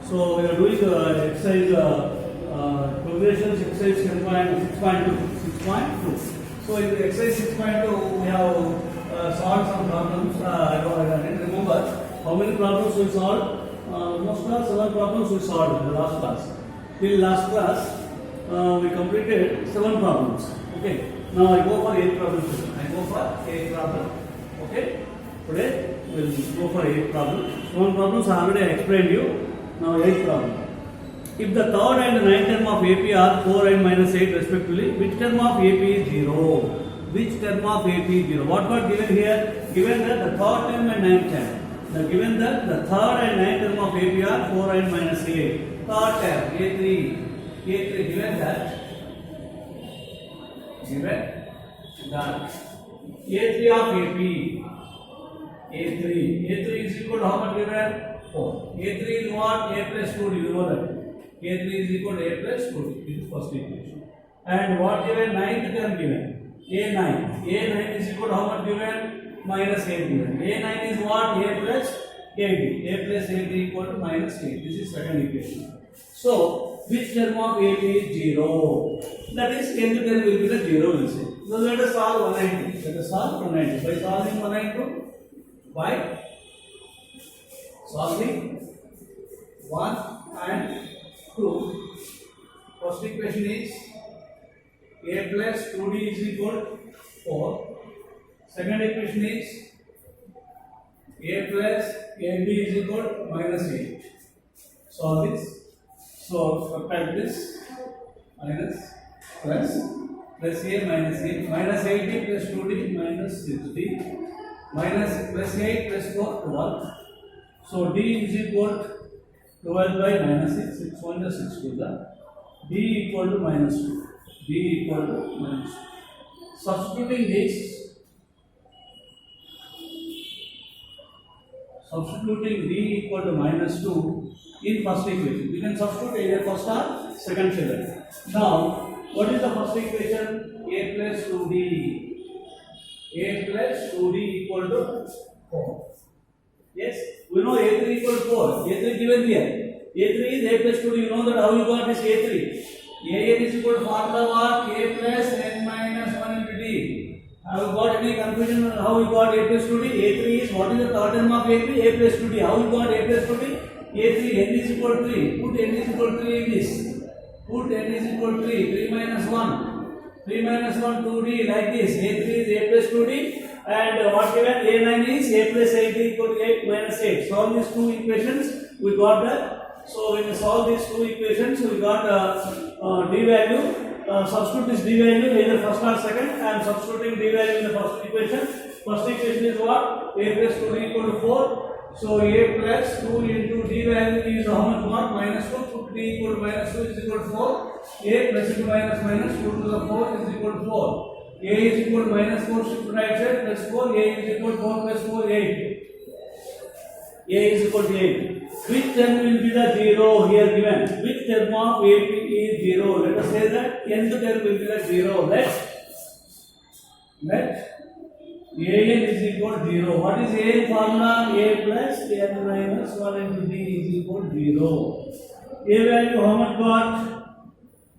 So we are doing exercise progressions exercise 6.2. So in the exercise 6.2 we have solved some problems. I didn't remember how many problems we solved. Most class 7 problems we solved in the last class. Till last class we completed 7 problems. Okay. Now I go for 8 problems. Okay. Today we will go for 8 problems. 7 problems I already explained you. Now 8th problem. If the third and ninth term of AP are 4 and minus 8 respectively, which term of AP is 0? Which term of AP is 0? What got given here? Given that the third term and ninth term. Given that the third and ninth term of AP are 4 and minus 8. Third term A3 given that A3 of AP A3 is equal to how much given? 4. A3 is what? A plus 2D, you know that. A3 is equal to A plus 2D. This is first equation. And what given? Ninth term given. A9 is equal to how much given? Minus 8 given. A9 is what? A plus 8D. A plus 8D equal to minus 8. This is second equation. So, which term of AP is 0? That is, nth term will be the 0 will say. So, let us solve 190. By solving 192, by solving 1 and 2, first equation is A plus 2D is equal to 4. Second equation is A plus 8D is equal to minus 8. Solve this. So subtract this minus plus A minus 8 minus 80 plus 2D minus 6D minus plus 8 plus 4 12. So D is equal to 12 by minus 6. 6 1 is 6 2. D equal to minus 2. D equal to minus 2. Substituting D equal to minus 2 in first equation. We can substitute either first or second figure. Now, what is the first equation? A plus 2D. A plus 2D equal to 4. Yes, we know A3 equal to 4. A3 given here. A3 is A plus 2D. You know that how you got this A3. AN is equal to formula what? A plus n minus 1 into D. Have you got any confusion on how you got A plus 2D? A3 is what is the third term of AP? A plus 2D. How you got A plus 2D? A3 n is equal to 3. Put n is equal to 3 in this. Put n is equal to 3. 3 minus 1. 3 minus 1 2D like this. A3 is A plus 2D. And what given? A9 is A plus 8 equal to 8 minus 8. Solve these two equations. We got that. So when we solve these two equations, we got D value. Substitute this D value either first or second. I am substituting D value in the first equation. First equation is what? A plus 2D equal to 4. So A plus 2 into D value is how much? What? Minus 2. Put D equal to minus 2 is equal to 4. A plus into minus 2 to the 4 is equal to 4. A is equal to minus 4 shift to right side plus 4. A is equal to 4 plus 4 8. A is equal to 8. Which term will be the 0 here given? Which term of AP is 0? Let us say that nth term will be the 0. Let AN is equal to 0. What is AN formula? A plus n minus 1 into D is equal to 0. A value how much got?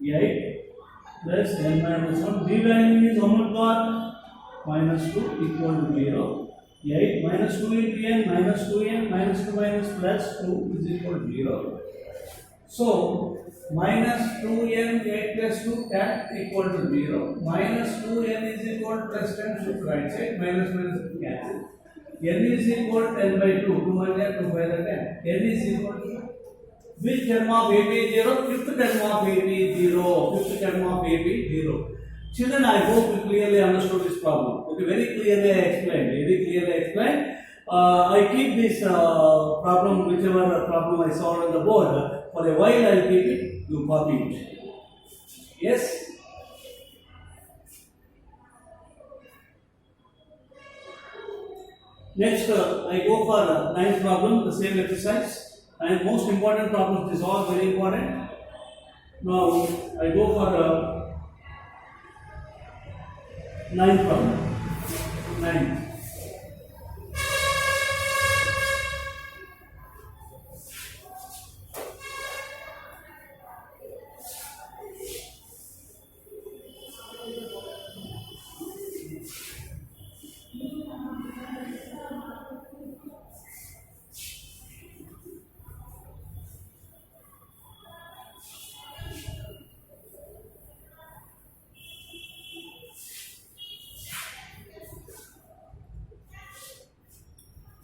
8 plus n minus 1. D value is how much got? Minus 2 equal to 0. 8 minus 2 into n minus 2n minus 2 minus plus 2 is equal to 0. So minus 2n 8 plus 2 10 equal to 0. Minus 2n is equal to plus 10 shift right side minus cancel. N is equal to 10 by 2. 2 1 2 by the 10. N is equal to which term of AP is 0? Fifth term of AP is 0. Fifth term of AP is 0. Children, I hope you clearly understood this problem. Okay, very clearly explained. I keep this problem, whichever problem I saw on the board, for a while I will keep it, you copy it. Yes? Next, I go for ninth problem, the same exercise. And most important problem, this is all very important. Now, I go for ninth problem. Ninth.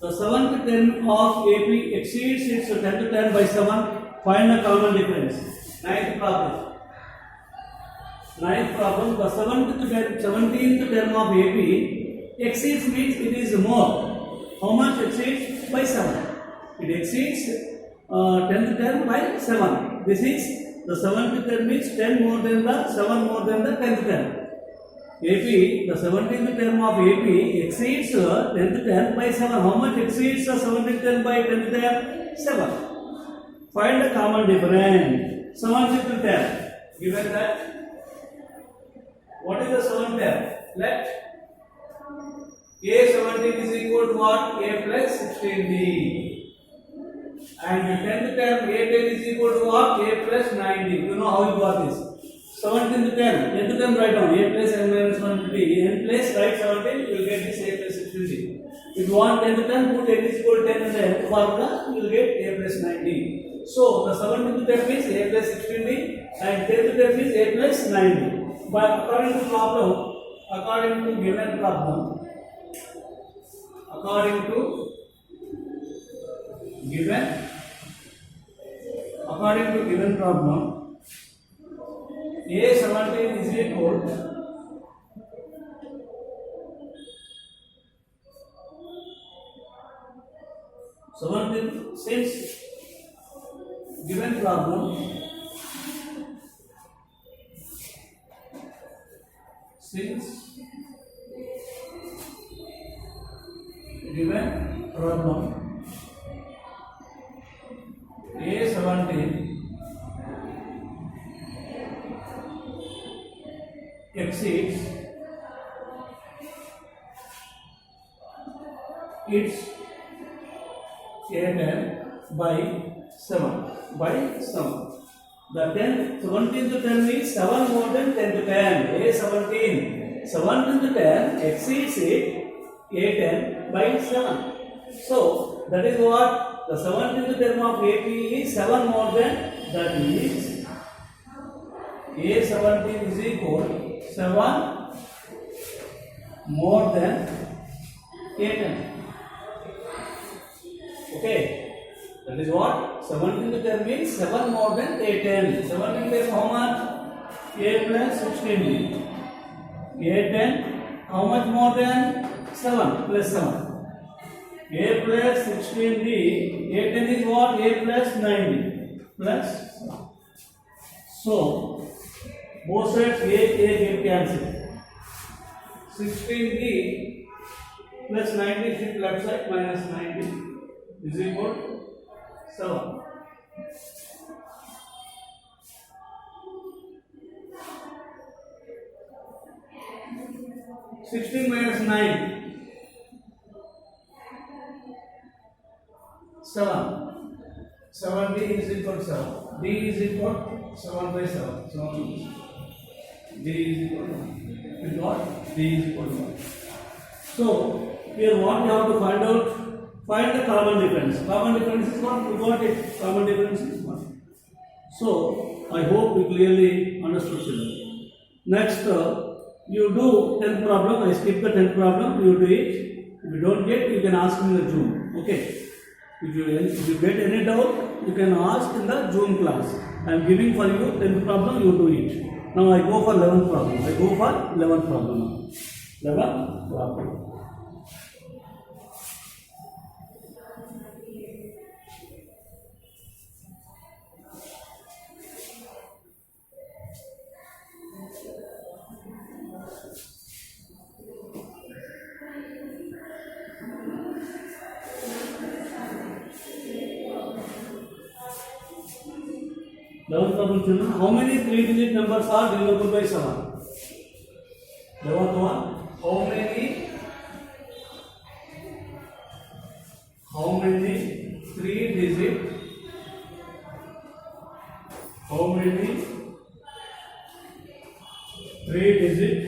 The seventh term of AP exceeds its 10th term by 7. Find the common difference. Ninth problem. Ninth problem. The 17th term of AP exceeds means it is more. How much exceeds? By 7. It exceeds 10th term by 7. This is the 7th term is 10 more than the 7 more than the 10th term. AP, the 17th term of AP exceeds 10th term by 7. How much exceeds the 17th term by 10th term? 7. Find the common difference. 17th term. Given that, what is the 7th term? Let A17 is equal to what? A plus 16B. And the 10th term A10 is equal to what? A plus 90. You know how you got this. 17th term, 10th term write down A plus n minus 150. N place write 17, you will get this A plus 650. If you want 10th term, put n is equal to 10 in the formula, you will get A plus 90. So the 17th term is A plus 650 and 10th term is A plus 90. But according to given problem, according to given problem, A17 is equal since given problem, A17 exceeds its A10 by 7. The 17th term is 7 more than 10th term. A17. 17th term exceeds it A10 by 7. So that is what the 17th term of AP is 7 more than, that is A17 is equal 7 more than A10. Okay. That is what? 17th term means 7 more than A10. 17th term how much? A plus 16B. A10 how much more than 7 plus 7? A plus 16B. A10 is what? A plus 90 plus 7. So both sides A get cancelled. 16B plus 90 shift left side minus 90 is equal to 7. Sixteen minus 9, 7. 7D is equal to 7. D is equal to 7 by 7. So D is equal to 1. We got D is equal to 1. So here what we have to find out? Find the common difference. Common difference is 1. We got it. Common difference is 1. So I hope you clearly understood children. Next, you do 10th problem. I skip the 10th problem. You do it. If you don't get, you can ask in the Zoom. Okay. If you get any doubt, you can ask in the Zoom class. I am giving for you 10th problem. You do it. Now I go for 11th problem. 11th problem. 11th problem. Children, how many 3-digit numbers are divisible by 7? 11th one. How many 3-digit? How many 3-digit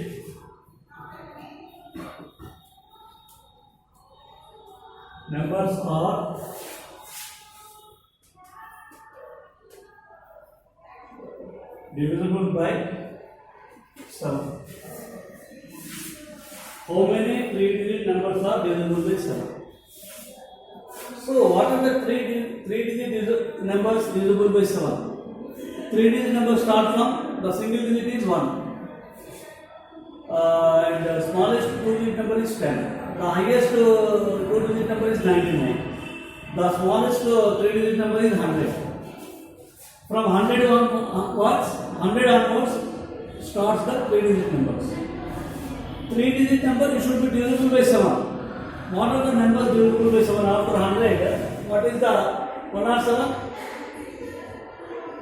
numbers are divisible by 7? How many 3-digit numbers are divisible by 7? So what are the three digit numbers divisible by 7? Three digit numbers start from the single digit is 1, and the smallest two digit number is 10. The highest two digit number is 99. The smallest three digit number is 100. From 100 onwards starts the three digit numbers. Three digit number it should be divisible by 7. What are the numbers divisible by 7 after 100? What is the 107?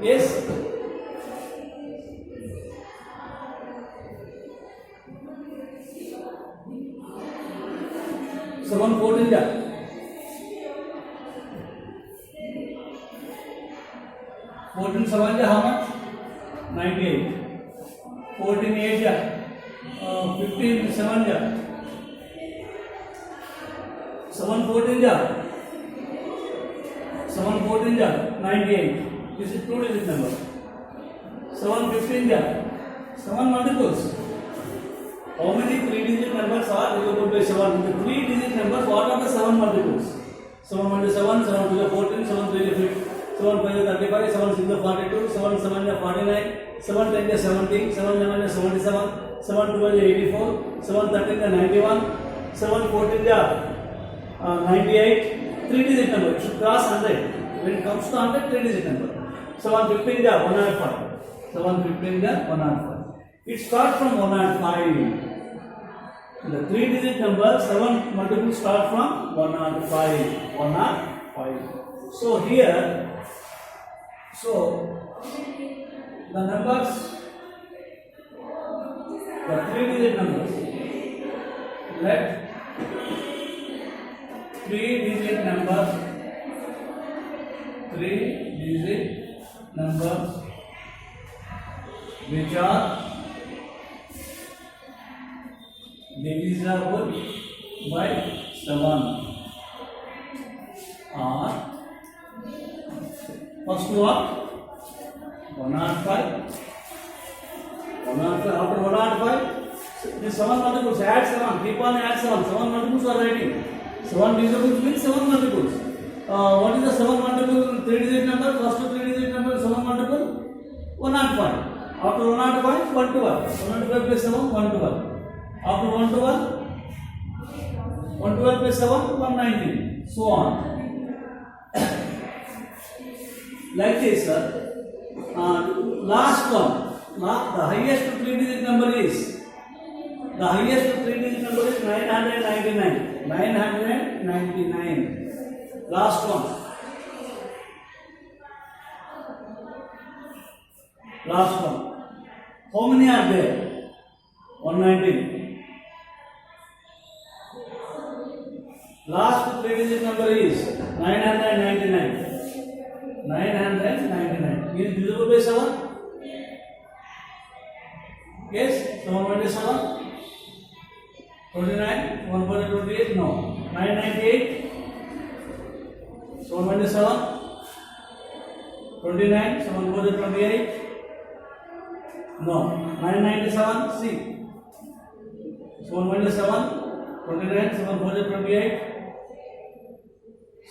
Yes. 7 14 ja. 14 7 ja how much? 98. 14 8 ja. 15 7 ja. 7 14 ja. 7 14 ja. 98. This is two digit number. 7 15 ja. 7 multiples. How many three digit numbers are divisible by 7? The three digit numbers, what are the 7 multiples? 7 1 is 7, 7 2 is 14, 7 3 is 50, 7 5 is 35, 7 6 is 42, 7 7 is 49, 7 10 is 70, 7 11 is 77, 7 12 is 84, 7 13 is 91, 7 14 is 98. Three digit number, it should cross 100. When it comes to 100, three digit number. 7 15 is 105. 7 15 is 105. It starts from 105. The three digit number 7 multiples start from 105. 105. So here, the numbers, the three digit numbers, let three digit numbers which are divisible by 7 are first one 105. After 105, this 7 multiples, add 7, keep on add 7. 7 multiples are writing. 7 divisibles means 7 multiples. What is the 7 multiple three digit number? First three digit number 7 multiple 105. After 105, 112. 112 plus 7, 112. After 112, 112 plus 7, 119. So on. Like this, last one. The highest three digit number is 999. 999. Last one. How many are there? 119. Last three digit number is 999. 999 is divisible by 7. Yes, 7 1 is 7. 29, 1 4 is 28. No. 998. 7 1 is 7. 29, 7 4 is 28. No. 997. See. 7 1 is 7. 29, 7 4 is 28.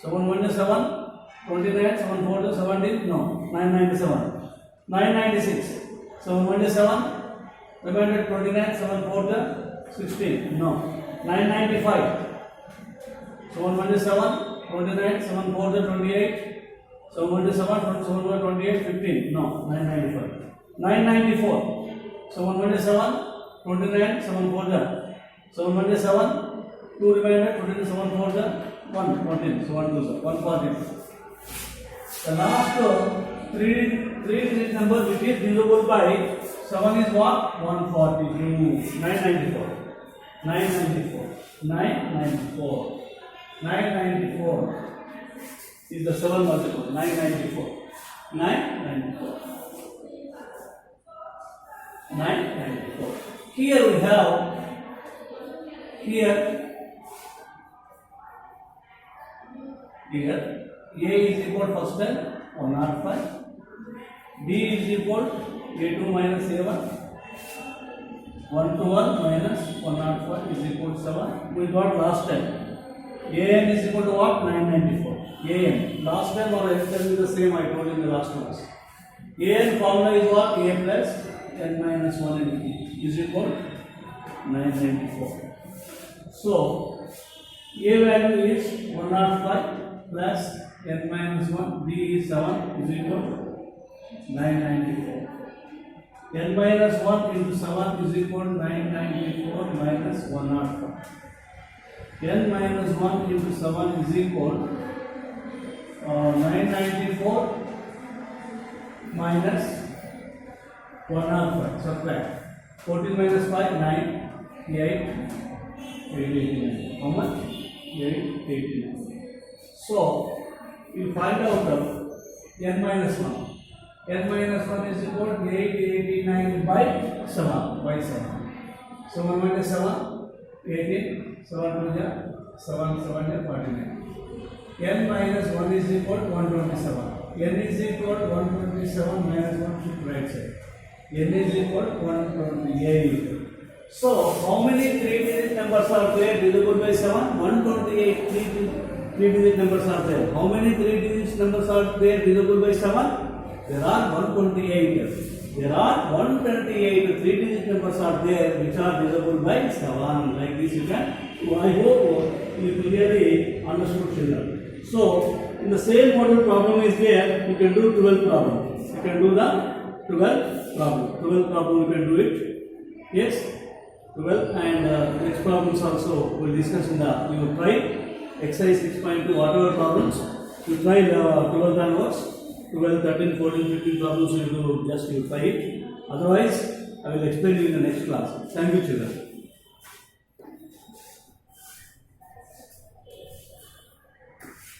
7 1 is 7. 29, 7 4 is 17. No. 997. 996. 7 1 is 7. Remember 29, 7 4 is 16. No. 995. 7 1 is 7. 29, 7 4 is 28. 7 1 is 7. 7 1 is 28. 15. No. 995. 994. 7 1 is 7. 29, 7 4 is 7 1 is 7. 2 remainder. 29, 7 4 is 1. 14. So 1 2 is 140. The last three digit number which is divisible by 7 is what? 142. 994. 994. 994. 994 is the 7 multiple. 994. 994. 994. Here we have, here A is equal first term 105, B is equal A2 minus A1, 1 to 1 minus 105 is equal to 7. We got last time. AN is equal to what? 994. AN. Last time or yesterday is the same I told in the last class. AN formula is what? A plus n minus 1 into B is equal to 994. So, A value is 105 plus n minus 1, B is 7 is equal to 994. N minus 1 into 7 is equal to 994 minus 105. N minus 1 into 7 is equal to 994 minus 105. Subtract. 14 minus 5, 9, 8, 89. How much? 889. So, you find out the n minus 1. N minus 1 is equal to 889 by 7. By 7. 7 minus 7, 18. 7 7, 7 49. N minus 1 is equal to 127. N is equal to 127 minus 1 should right side. N is equal to 128. So, how many 3-digit numbers are there divisible by 7? 128 3-digit numbers are there. How many 3-digit numbers are there divisible by 7? There are 128. There are 128 3-digit numbers are there which are divisible by 7. Like this you can. So I hope you clearly understood, children. So in the same model problem is there, you can do 12 problem. You can do the 12 problem. 12 problem you can do it. Yes, 12 and next problems also we will discuss in the. You will try exercise 6.2 whatever problems. You try the 12 onwards. 12, 13, 14, 15 problems you do, just you try it. Otherwise, I will explain you in the next class. Thank you, children.